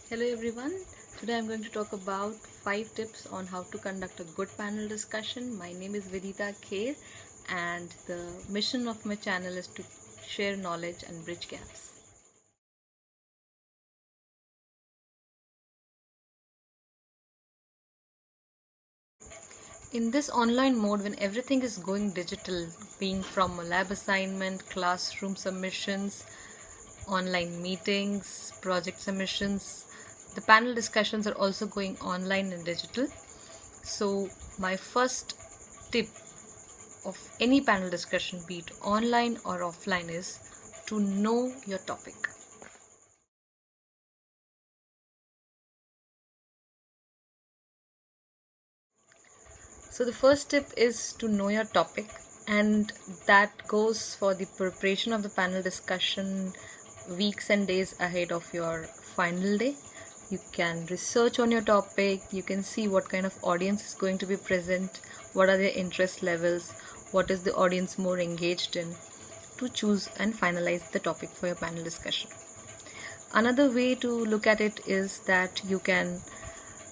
Hello everyone. Today I'm going to talk about 5 tips on how to conduct a good panel discussion. My name is Vidita Kher and the mission of my channel is to share knowledge and bridge gaps. In this online mode, when everything is going digital, being from a lab assignment, classroom submissions, online meetings, project submissions, the panel discussions are also going online and digital. So my first tip of any panel discussion, be it online or offline, is to know your topic. So the first tip is to know your topic, and that goes for the preparation of the panel discussion weeks and days ahead of your final day. You can research on your topic, you can see what kind of audience is going to be present, what are their interest levels, what is the audience more engaged in, to choose and finalize the topic for your panel discussion. Another way to look at it is that you can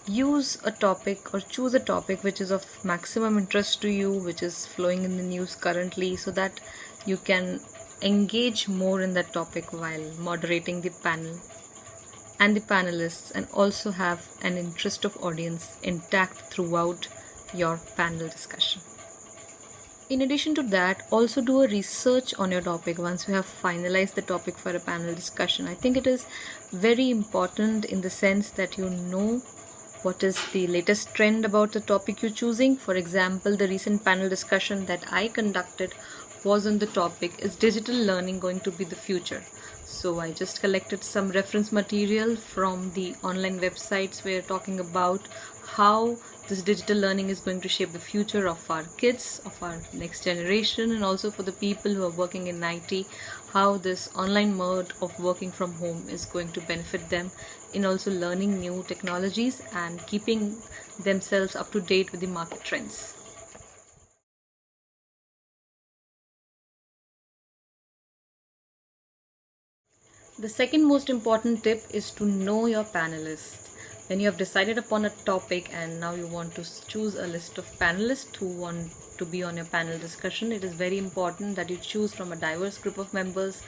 use a topic or choose a topic which is of maximum interest to you, which is flowing in the news currently, so that you can engage more in that topic while moderating the panel and the panelists, and also have an interest of audience intact throughout your panel discussion. In addition to that, also do a research on your topic once you have finalized the topic for a panel discussion. I think it is very important in the sense that you know what is the latest trend about the topic you're choosing. For example, the recent panel discussion that I conducted was on the topic, is digital learning going to be the future? So I just collected some reference material from the online websites where talking about how this digital learning is going to shape the future of our kids, of our next generation, and also for the people who are working in IT, how this online mode of working from home is going to benefit them in also learning new technologies and keeping themselves up to date with the market trends. The second most important tip is to know your panelists. When you have decided upon a topic and now you want to choose a list of panelists who want to be on your panel discussion, it is very important that you choose from a diverse group of members.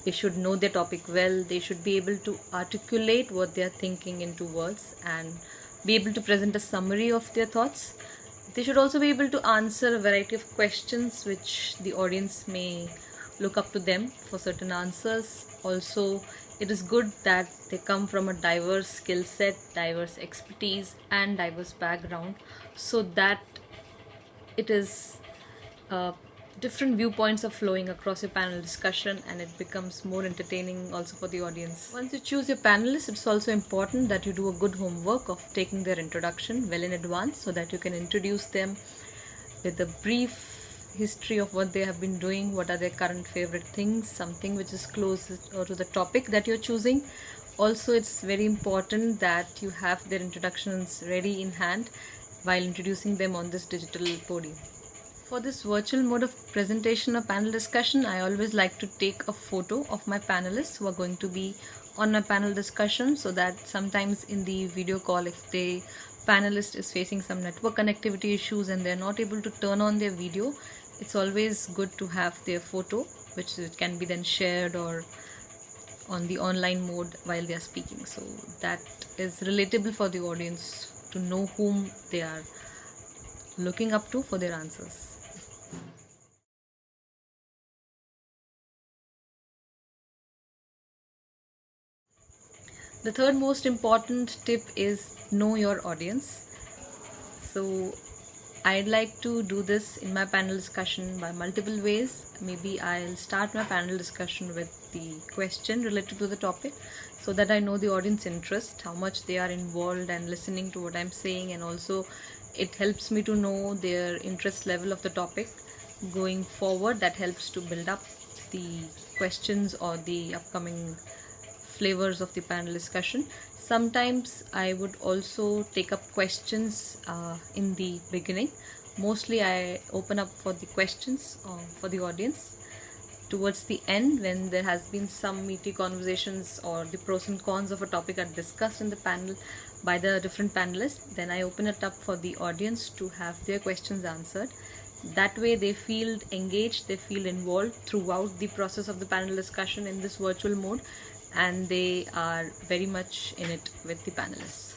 They should know their topic well. They should be able to articulate what they are thinking into words and be able to present a summary of their thoughts. They should also be able to answer a variety of questions which the audience may look up to them for certain answers. Also, it is good that they come from a diverse skill set, diverse expertise, and diverse background, so that it is different viewpoints are flowing across your panel discussion and it becomes more entertaining also for the audience. Once you choose your panelists, it's also important that you do a good homework of taking their introduction well in advance so that you can introduce them with a brief history of what they have been doing, what are their current favorite things, something which is close to the topic that you're choosing. Also, it's very important that you have their introductions ready in hand while introducing them on this digital podium. For this virtual mode of presentation or panel discussion, I always like to take a photo of my panelists who are going to be on my panel discussion, so that sometimes in the video call, if the panelist is facing some network connectivity issues and they're not able to turn on their video, it's always good to have their photo, which can be then shared or on the online mode while they are speaking. So that is relatable for the audience to know whom they are looking up to for their answers. The third most important tip is know your audience. So I'd like to do this in my panel discussion by multiple ways. Maybe I'll start my panel discussion with the question related to the topic so that I know the audience interest, how much they are involved and listening to what I'm saying, and also it helps me to know their interest level of the topic. Going forward, that helps to build up the questions or the upcoming flavors of the panel discussion. Sometimes I would also take up questions in the beginning. Mostly I open up for the questions for the audience. towards the end, when there has been some meaty conversations or the pros and cons of a topic are discussed in the panel by the different panelists, then I open it up for the audience to have their questions answered. That way they feel engaged, they feel involved throughout the process of the panel discussion in this virtual mode, and they are very much in it with the panelists.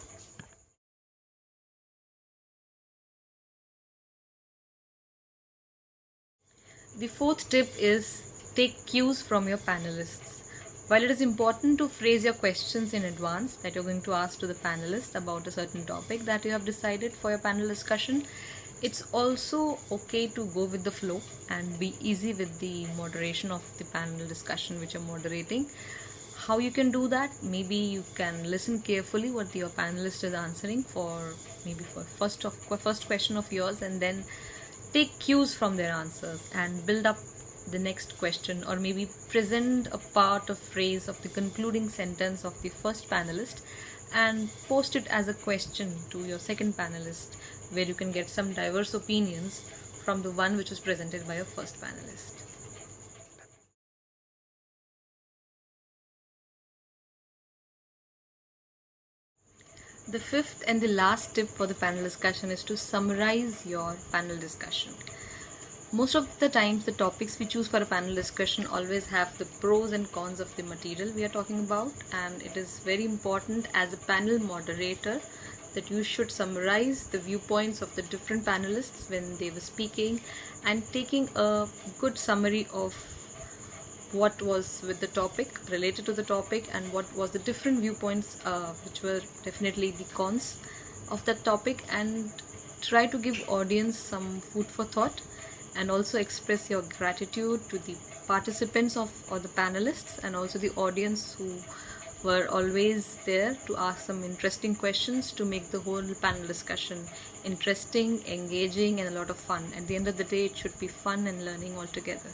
The fourth tip is take cues from your panelists. While it is important to phrase your questions in advance that you're going to ask to the panelists about a certain topic that you have decided for your panel discussion, it's also okay to go with the flow and be easy with the moderation of the panel discussion which you're moderating. How you can do that? Maybe you can listen carefully what your panelist is answering for first question of yours, and then take cues from their answers and build up the next question, or maybe present a part of phrase of the concluding sentence of the first panelist and post it as a question to your second panelist, where you can get some diverse opinions from the one which was presented by your first panelist. The fifth and the last tip for the panel discussion is to summarize your panel discussion. Most of the times the topics we choose for a panel discussion always have the pros and cons of the material we are talking about, and it is very important as a panel moderator that you should summarize the viewpoints of the different panelists when they were speaking, and taking a good summary of what was with the topic, related to the topic, and what was the different viewpoints which were definitely the cons of that topic, and try to give audience some food for thought, and also express your gratitude to the participants or the panelists, and also the audience who were always there to ask some interesting questions to make the whole panel discussion interesting, engaging, and a lot of fun. At the end of the day, it should be fun and learning altogether.